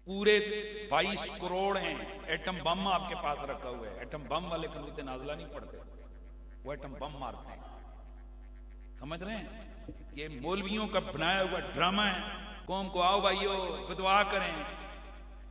पूरे 22 करोड़ हैं, atom bomb आपके पास रखा हुआ है। एटम बम वाले कनूत नाजला नहीं पढ़ते, वो एटम बम मारते हैं। समझ रहे हैं? ये मौलवियों का बनाया हुआ ड्रामा है। कौम को आओ भाइयों बदुआ करें।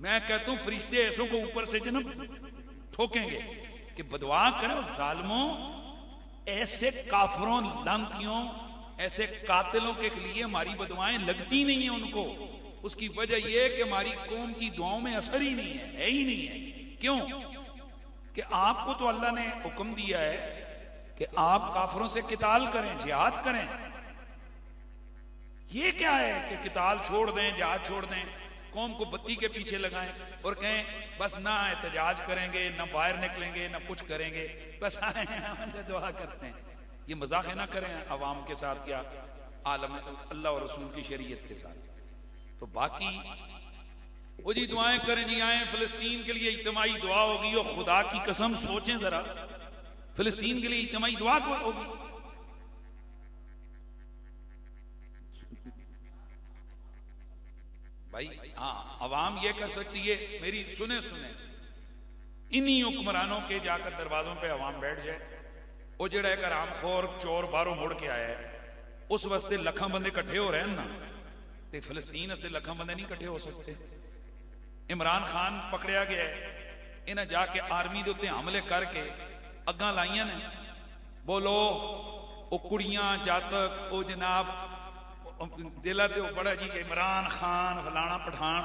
मैं कहता हूं फरिश्ते ऐसों को ऊपर से जन्म ठोकेंगे कि बदुआ करें। जालिमों, ऐसे काफरों, लानतियों, ऐसे कातिलों के लिए हमारी बदुआएं लगती नहीं है उनको। उसकी वजह यह कि हमारी कौम की दुआओं में असर ही नहीं है ही नहीं है। क्यों? कि आपको तो अल्लाह ने हुक्म दिया है कि आप काफरों से किताल करें, जिहाद करें। ये क्या है कि किताल छोड़ दें, जिहाद छोड़ दें, कौम को बत्ती के पीछे लगाएं और कहें बस ना एहतजाज करेंगे, ना बाहर निकलेंगे, ना कुछ करेंगे, बस आए दुआ करते हैं। ये मजाक ना करें अवाम के साथ या आलम अल्लाह और रसूल की शरीयत के साथ। तो बाकी वो जी दुआएं करें जी, आए फिलिस्तीन के लिए इज्तिमाई दुआ होगी। और खुदा की कसम सोचें जरा, फिलिस्तीन के लिए इज्तिमाई दुआ होगी। भाई हाँ, अवाम ये कर सकती है, मेरी सुने सुने, इन्हीं हुक्मरानों के जाकर दरवाजों पे अवाम बैठ जाए। वो जड़ा एक आरामखोर चोर बाहरों मुड़ के आया है, उस वास्ते लखा बंदे इकट्ठे हो रहे हैं ना, तो फिलिस्तीन से लखा बंदे नहीं इकट्ठे हो सकते। इमरान खान पकड़िया गया है, इन्हें जाके आर्मी के उत्ते हमले करके अग्गां लाइया ने। बोलो वो कुड़ियां जातक, वो जनाब दिला ते बड़ा जी इमरान खान फलाना पठान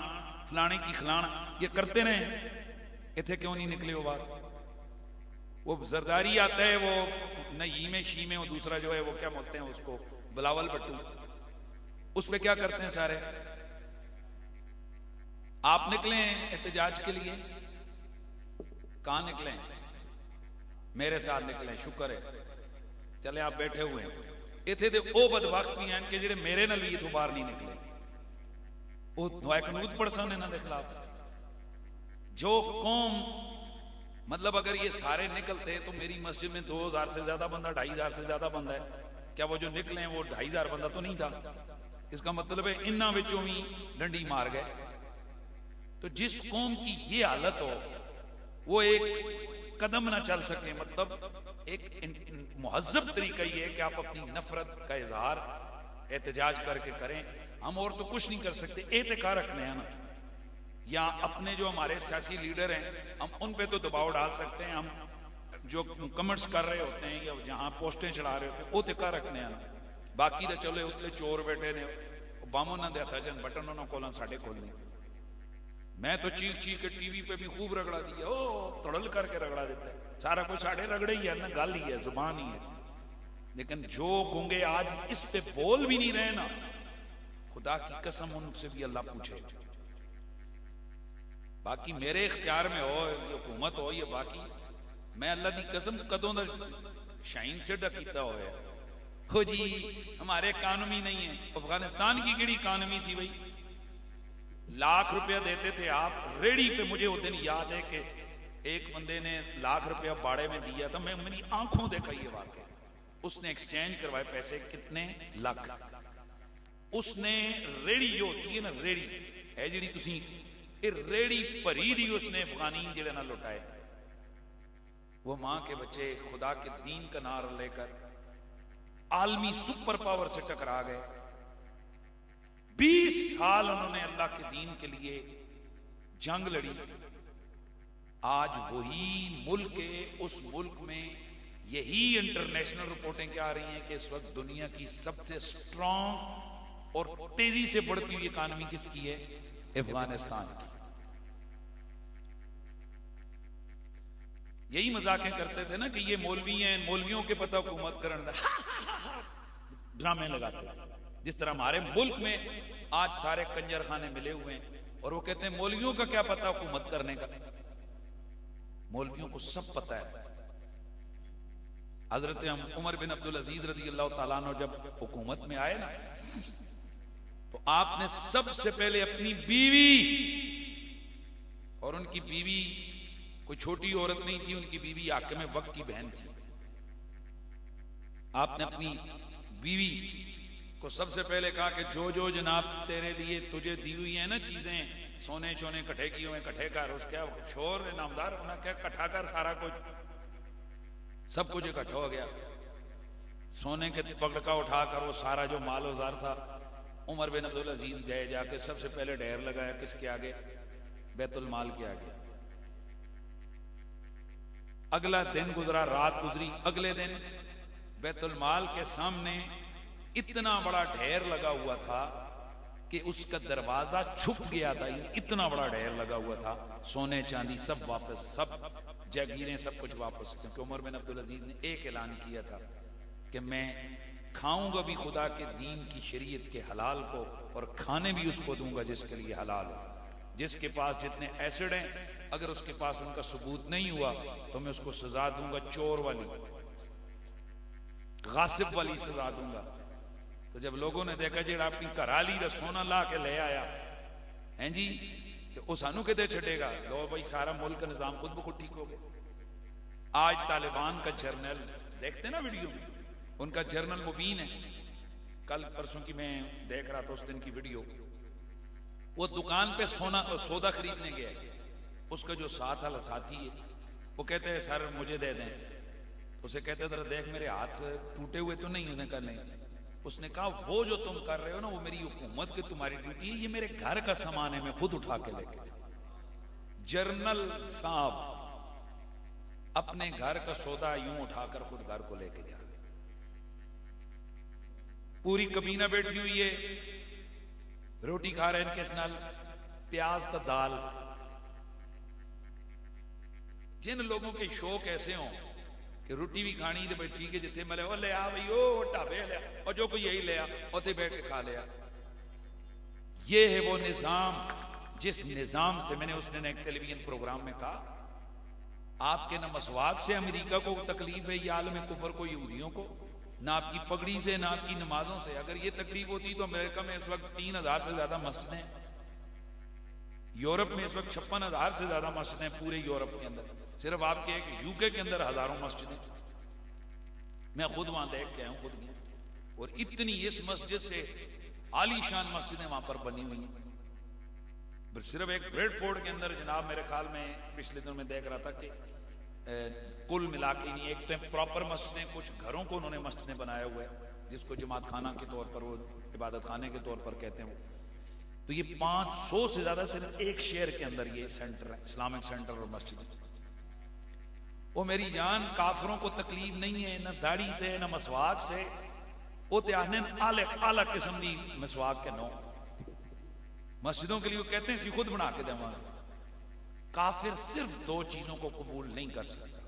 फलाने की खिलाना ये करते रहे, इतने क्यों नहीं निकले वो बात? वो जरदारी आता है, वो नईमे शीमे, वो दूसरा जो है वो क्या बोलते हैं उसको, बिलावल भट्टू, उस पे क्या करते हैं सारे। आप निकले एहतजाज के लिए, कहां निकले? मेरे साथ निकले, शुक्र है चले आप बैठे हुए हैं। इतने तो वो बदबख्त भी हैं कि जेडे मेरे नाल भी इथों बाहर नहीं निकले, वो दुआ कनूत पढ़ सन इन्हां दे खिलाफ। जो कौम, मतलब अगर ये सारे निकलते तो मेरी मस्जिद में 2000 से ज्यादा बंदा, 2500 से ज्यादा बंदा है। क्या वो जो निकले वो 2500 बंदा तो नहीं था? इसका मतलब है इन्हां विचों भी डंडी मार गए। तो जिस कौम की ये हालत हो, वो एक कदम ना चल सके, मतलब एक मुहज्जब तरीका ये है कि आप अपनी नफरत का इजहार एहतजाज करके करें। हम और तो कुछ नहीं कर सकते, एतका रखने हैं ना, या अपने जो हमारे सियासी लीडर हैं हम उन पे तो दबाव डाल सकते हैं। हम जो कमेंट्स कर रहे होते हैं या जहां पोस्टें चढ़ा रहे होते हैं वो तक रखने हैं ना। बाकी तो चले उत्ते चोर बैठे ने, बम उन्होंने हथा च बटन उन्होंने कोल साढ़े कोल नहीं। मैं तो चीख चीख के टीवी पे भी खूब रगड़ा दिया, ओ तड़ल करके रगड़ा देता है। सारा कुछ साढ़े रगड़े ही है ना, गल ही है, जुबान ही है। लेकिन जो गूंगे आज इस पे बोल भी नहीं रहे ना, खुदा की कसम उनसे भी अल्लाह पूछे। बाकी मेरे इख्तियार में हो, ये हुकूमत हो, ये बाकी मैं अल्लाह की कसम कदों दा शाइन से डकीता हो हो जी हमारे कानूनी नहीं है। अफगानिस्तान की केड़ी इकानमी सी भाई, लाख रुपया देते थे आप रेडी पे। मुझे वो दिन याद है कि एक बंदे ने लाख रुपया बाड़े में दिया था, मैं मेरी आंखों देखा ये वाकई। उसने एक्सचेंज करवाए पैसे, कितने लाख। उसने रेडी जो होती है ना, रेडी है जी तुसी, रेडी भरी दी उसने अफगानी जेड़े ना लुटाए। वो मां के बच्चे खुदा के दीन का नारा लेकर आलमी सुपर पावर से टकरा गए। 20 साल उन्होंने अल्लाह के दीन के लिए जंग लड़ी। आज वही मुल्क है, उस मुल्क में यही इंटरनेशनल रिपोर्टें क्या आ रही हैं कि इस वक्त दुनिया की सबसे स्ट्रॉन्ग और तेजी से बढ़ती हुई इकानमी किसकी है? अफगानिस्तान की। यही मजाकें करते थे ना कि ये मौलवी हैं, मौलवियों के पता हुकूमत करने ड्रामे लगाते थे। जिस तरह हमारे मुल्क में आज सारे कंजर खाने मिले हुए हैं और वो कहते हैं मौलवियों का क्या पता हुकूमत करने का। मौलवियों को सब पता है। हजरत उमर बिन अब्दुल अजीज रज़ी अल्लाह तआला अन्हु जब हुकूमत में आए ना, तो आपने सबसे पहले अपनी बीवी, और उनकी बीवी कोई छोटी औरत नहीं थी, उनकी बीवी हाकिम वक्त की बहन थी। आपने अपनी बीवी को सबसे पहले कहा कि जो जो जनाब तेरे लिए तुझे दी हुई है ना चीजें, सोने चोने इकट्ठे किए हुए, इकट्ठे कर, उस क्या शोर नामदार उन्हें क्या इकट्ठा कर, सारा कुछ सब कुछ इकट्ठा हो गया। सोने के पगड़का उठाकर वो सारा जो माल औजार था, उमर बिन अब्दुल अजीज गए, जाके सबसे पहले ढेर लगाया किसके आगे? बैतुल माल के आगे। अगला दिन गुजरा, रात गुजरी, अगले दिन बैतुल माल के सामने इतना बड़ा ढेर लगा हुआ था कि उसका दरवाजा छुप गया था, इतना बड़ा ढेर लगा हुआ था। सोने चांदी सब वापस, सब जागीरें सब कुछ वापस, क्योंकि उमर बिन अब्दुल अजीज ने एक ऐलान किया था कि मैं खाऊंगा भी खुदा के दीन की शरीयत के हलाल को, और खाने भी उसको दूंगा जिसके लिए हलाल हो। जिसके पास जितने एसिड हैं, अगर उसके पास उनका सबूत नहीं हुआ तो मैं उसको सजा दूंगा, चोर वाली, गासिब वाली सजा दूंगा। तो जब लोगों ने देखा जेड़ा अपनी घराली दा सोना ला के ले आया हैं जी, तो वो सानू कितने छड़ेगा? लो भाई, सारा मुल्क का निजाम खुद ब खुद ठीक हो गया। आज तालिबान का जर्नल देखते ना वीडियो में, उनका जर्नल मुबीन है, कल परसों की मैं देख रहा था उस दिन की वीडियो। वो दुकान पे सौदा खरीदने गया, उसका जो साथ वाला साथी है वो कहते हैं सर मुझे दे दें। उसे कहते जरा देख मेरे हाथ टूटे हुए तो नहीं होने का? नहीं। उसने कहा वो जो तुम कर रहे हो ना, वो मेरी हुकूमत की तुम्हारी ड्यूटी है, ये मेरे घर का सामान है, मैं खुद उठा के लेके। जर्नल साहब अपने घर का सौदा यूं उठाकर खुद घर को लेके जा। पूरी कबीना बैठी हुई है, रोटी खा रहे हैं इनके नाल प्याज तो दाल। जिन लोगों के शौक ऐसे हों कि रोटी भी खानी तो भाई ठीक है, जिथे मिले वो ले आ भाई, ओ ढाबे ले, और जो कोई यही ले आ, उथे बैठ के खा लिया। ये है वो निजाम जिस निजाम से मैंने उस दिन एक टेलीविजन प्रोग्राम में कहा, आपके न मसवाक से अमेरिका को तकलीफ है, या आलम कुफर को, यहूदियों को, ना आपकी पगड़ी से, ना आपकी नमाजों से। अगर ये तकलीफ होती तो अमेरिका में इस वक्त 3000 से ज्यादा मस्जिदें हैं, यूरोप में इस वक्त 56,000 से ज्यादा मस्जिदें हैं पूरे यूरोप के अंदर, सिर्फ आपके एक यूके के अंदर हजारों मस्जिदें। मैं खुद वहां देख के आया हूं, खुद गया, और इतनी इस मस्जिद से आलीशान मस्जिदें वहां पर बनी हुई हैं। सिर्फ एक ब्रेडफोर्ड के अंदर जनाब मेरे ख्याल में पिछले दिनों में देख रहा था कि कुल मिला के नहीं, एक तो प्रॉपर मस्जिदें, कुछ घरों को उन्होंने मस्जिदें बनाया हुआ है जिसको जमात खाना के तौर पर, वो इबादत खाने के तौर पर कहते हैं। तो ये 500 से ज्यादा सिर्फ एक शहर के अंदर ये सेंटर है, इस्लामिक सेंटर और मस्जिद। वो मेरी जान, काफरों को तकलीफ नहीं है ना दाढ़ी से ना मसवाक से, वो त्याने आले आला किस्म की मसवाक के नो मस्जिदों के लिए वो कहते हैं सी खुद बना के देवांगे। काफिर सिर्फ 2 चीजों को कबूल नहीं कर सकता,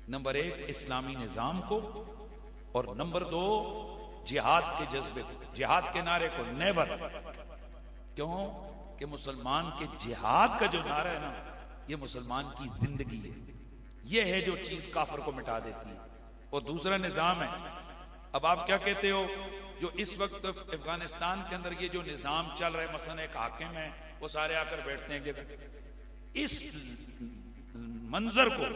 नंबर 1 इस्लामी निजाम को, और नंबर 2 जिहाद के जज्बे को, जिहाद के नारे को नेवर। क्यों कि मुसलमान के जिहाद का जो नारा है ना, ये मुसलमान की जिंदगी है, ये है जो चीज काफिर को मिटा देती है। और दूसरा निजाम है, अब आप क्या कहते हो, जो इस वक्त अफगानिस्तान के अंदर ये जो निजाम चल रहा है, मसलन एक हाकिम है, वो सारे आकर बैठते हैं जगह, इस मंजर को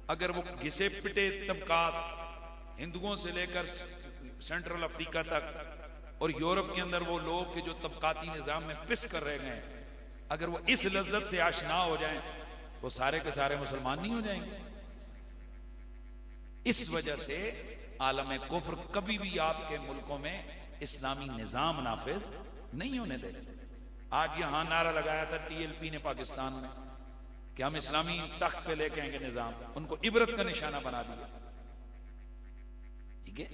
अगर वो घिसे पिटे तबकात, हिंदुओं से लेकर सेंट्रल अफ्रीका तक और यूरोप के अंदर वो लोग के जो तबकाती निजाम में पिस कर रह गए, अगर वो इस लज्जत से आशना हो जाएं, वो सारे के सारे मुसलमान नहीं हो जाएंगे। इस वजह से आलम कुफ्र कभी भी आपके मुल्कों में इस्लामी निजाम नाफिज नहीं होने देगा। आज यहां नारा लगाया था TLP ने पाकिस्तान में कि हम इस्लामी तख्त पे लेके आएंगे निजाम, उनको इबरत का निशाना बना दिया। ठीक है,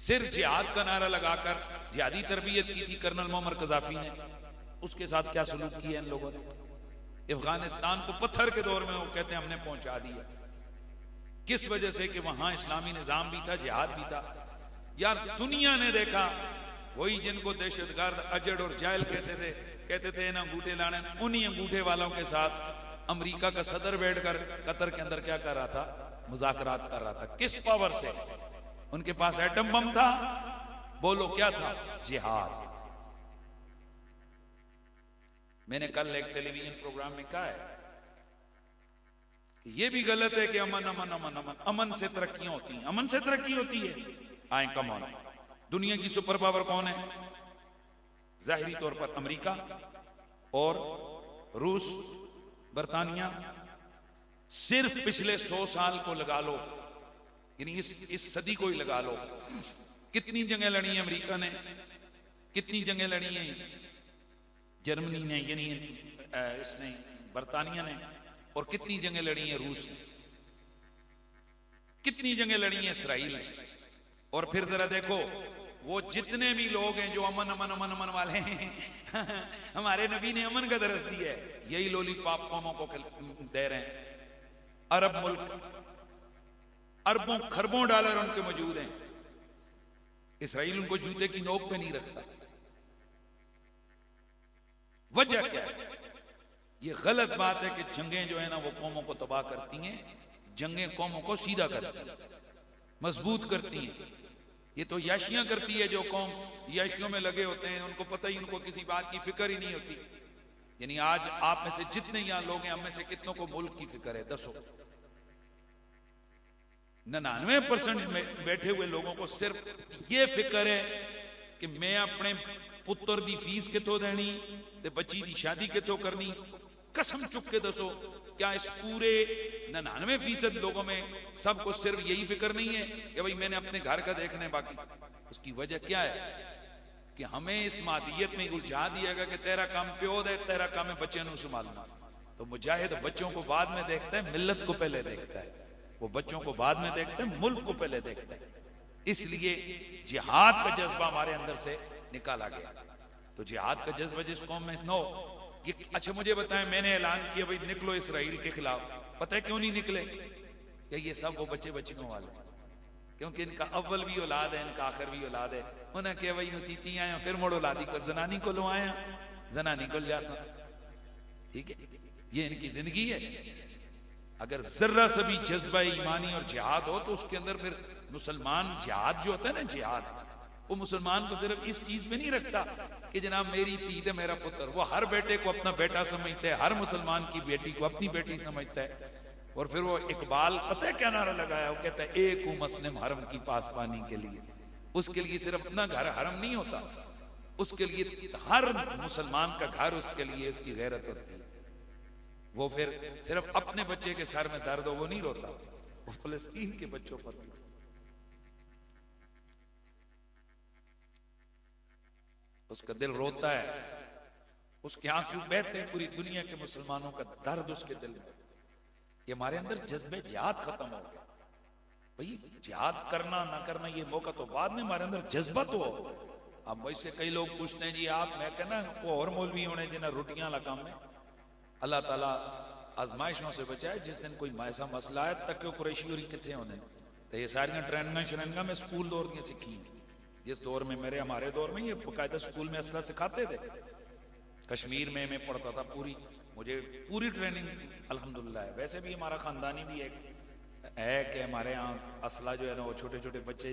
सिर्फ जिहाद का नारा लगाकर जिहादी तरबियत की थी कर्नल मोहम्मद कजाफी ने, उसके साथ क्या सलूक किया इन लोगों ने। अफगानिस्तान को पत्थर के दौर में वो कहते हैं हमने पहुंचा दिया, किस वजह से कि वहां इस्लामी निजाम भी था, जिहाद भी था। यार दुनिया ने देखा, वही जिनको दहशतगर्द अजड़ और जायल कहते थे ना अंगूठे लाने, उन्हीं अंगूठे वालों के साथ अमेरिका का सदर बैठकर कतर के अंदर क्या कर रहा था, मुज़ाकरात कर रहा था। किस पावर से? उनके पास एटम बम था, बोलो क्या था, जिहाद। मैंने कल एक टेलीविजन प्रोग्राम में कहा है कि यह भी गलत है कि अमन अमन अमन अमन, अमन से तरक्कियां होती हैं, अमन से तरक्की होती है। आए कम ऑन, दुनिया की सुपर पावर कौन है? जाहिरी तौर पर अमेरिका और रूस, बरतानिया, सिर्फ पिछले 100 साल को लगा लो, यानी इस सदी को ही लगा लो, कितनी जंगें लड़ी हैं अमेरिका ने, कितनी जंगें लड़ी हैं जर्मनी ने, यानी इसने बरतानिया ने, और कितनी जंगें लड़ी हैं रूस ने, कितनी जंगें लड़ी हैं इसराइल ने। और फिर जरा देखो वो जितने भी लोग हैं जो अमन अमन अमन अमन वाले हैं हमारे नबी ने अमन का दरस दिया है, यही लॉलीपॉप कौमों को दे रहे हैं। अरब मुल्क अरबों खरबों डॉलर उनके मौजूद हैं, इसराइल उनको जूते की नोक पे नहीं रखता। वजह क्या है? ये गलत बात है कि जंगें जो है ना वो कौमों को तबाह करती हैं, जंगें कौमों को सीधा करती हैं, मजबूत करती हैं। ये तो याशियां करती है, जो कौम याशियों में लगे होते हैं उनको पता ही, उनको किसी बात की फिक्र ही नहीं होती। यानी आज आप में से जितने यहां लोग हैं, हम में से कितनों को मुल्क की फिक्र है? 99% में बैठे हुए लोगों को सिर्फ ये फिक्र है कि मैं अपने पुत्र दी फीस कितों देनी ते बच्ची दी शादी कितों करनी। कसम चुक के दसो, क्या इस पूरे 99% लोगों में सबको सिर्फ यही फिक्र नहीं है कि भाई मैंने अपने घर का देखना है? बाकी उसकी वजह क्या है कि हमें इस मादियत में उलझा दिया गया कि तेरा काम प्यो दे, तेरा काम है बच्चे को संभालना। तो मुजाहिद बच्चों को बाद में देखता है, मिल्लत को पहले देखता है। वो बच्चों को बाद में देखते हैं, मुल्क को पहले देखते हैं। इसलिए जिहाद का जज्बा हमारे अंदर से निकाला गया। तो जिहाद का जज्बा जिस कौम में नो ये, अच्छा मुझे बताएं, मैंने ऐलान किया भाई निकलो इसराइल के खिलाफ, पता है क्यों नहीं निकले? क्या ये सब वो बच्चे बच्चियों वाले, क्योंकि इनका अव्वल भी औलाद है, इनका आखिर भी औलाद है। उन्हें क्या भाई मसीती आया फिर मोड़ औलादी को जनानी को लो आया, जनानी को जा सा, ठीक है, ये इनकी जिंदगी है। अगर जर्रा सा भी जज्बा ईमानी और जिहाद हो तो उसके अंदर फिर मुसलमान जिहाद जो होता है ना, जिहाद वो मुसलमान को सिर्फ इस चीज पे नहीं रखता कि जनाब मेरी तीद है मेरा पुत्र। वो हर बेटे को अपना बेटा समझता है, हर मुसलमान की बेटी को अपनी बेटी समझता है। और फिर वो इकबाल पता है क्या नारा लगाया? वो कहता है एक हूं मुस्लिम हरम की पासबानी के लिए। उसके लिए सिर्फ अपना घर हरम नहीं होता, उसके लिए हर मुसलमान का घर उसके लिए उसकी गैरत होती है। वो फिर सिर्फ अपने बच्चे के सर में दर्द हो वो नहीं रोता, वो फलस्तीन के बच्चों पर भी। उसका दिल रोता है, उसके आंसू बहते हैं, पूरी दुनिया के मुसलमानों का दर्द उसके दिल में। ये हमारे अंदर जज्बे जिहाद खत्म हो गया। भाई जिहाद करना ना करना ये मौका तो बाद में, हमारे अंदर जज्बा तो हो। अब मुझसे कई लोग पूछते हैं जी आप, मैं कहना वो और मौलवी होने जिन्हें रोटियां ला काम में। अल्लाह ताला आजमाइशों से बचाए। जिस दिन कोई ऐसा मसला है तक कुरैशी और कितने होने, तो ये सारियां ट्रेनिंग शरंगा में स्कूल दौर की सीखी। जिस दौर में हमारे दौर में ये बाकायदा स्कूल में असला सिखाते थे। कश्मीर में मैं पढ़ता था, मुझे पूरी ट्रेनिंग अल्हम्दुलिल्लाह है। वैसे भी हमारा खानदानी भी एक है कि हमारे यहाँ असला जो है ना वो छोटे छोटे बच्चे,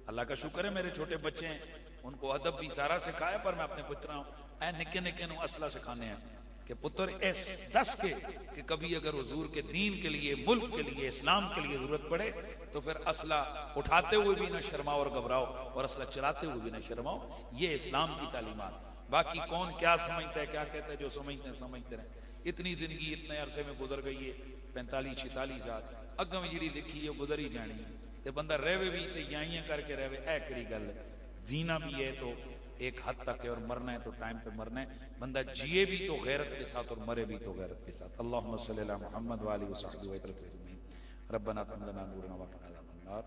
अल्लाह का शुक्र है मेरे छोटे बच्चे हैं, उनको अदब भी सारा सिखाया। पर मैं अपने पुत्रों निके निके असला सिखाने हैं कि पुत्र ऐस दस के कि कभी अगर हुजूर के दीन के लिए, मुल्क के लिए, इस्लाम के लिए जरूरत पड़े तो फिर असला उठाते हुए भी ना शर्माओ और घबराओ, और असला चलाते हुए भी ना शर्माओ। ये इस्लाम की तालीमात। बाकी कौन क्या समझता है क्या कहता है, जो समझते हैं समझते रहे। इतनी जिंदगी इतने अरसे में गुजर गई है, 45-46 साल अगों जी लिखी है गुजर ही जानी है। तो बंदा रहवे भी तो याइयां करके रहवे, ऐ कड़ी गल है। जीना भी है तो एक हद तक है, और मरना है तो टाइम पे मरना है। बंदा जिए भी तो गैरत के साथ और मरे भी तो गैरत के साथ। अल्लाहुम्मा सल्ली अला मुहम्मद व आलिहि व सहबिहि व सल्लम। रब्बना तक़ब्बल मिन्ना नूरना व क़ना अज़ाबन नार।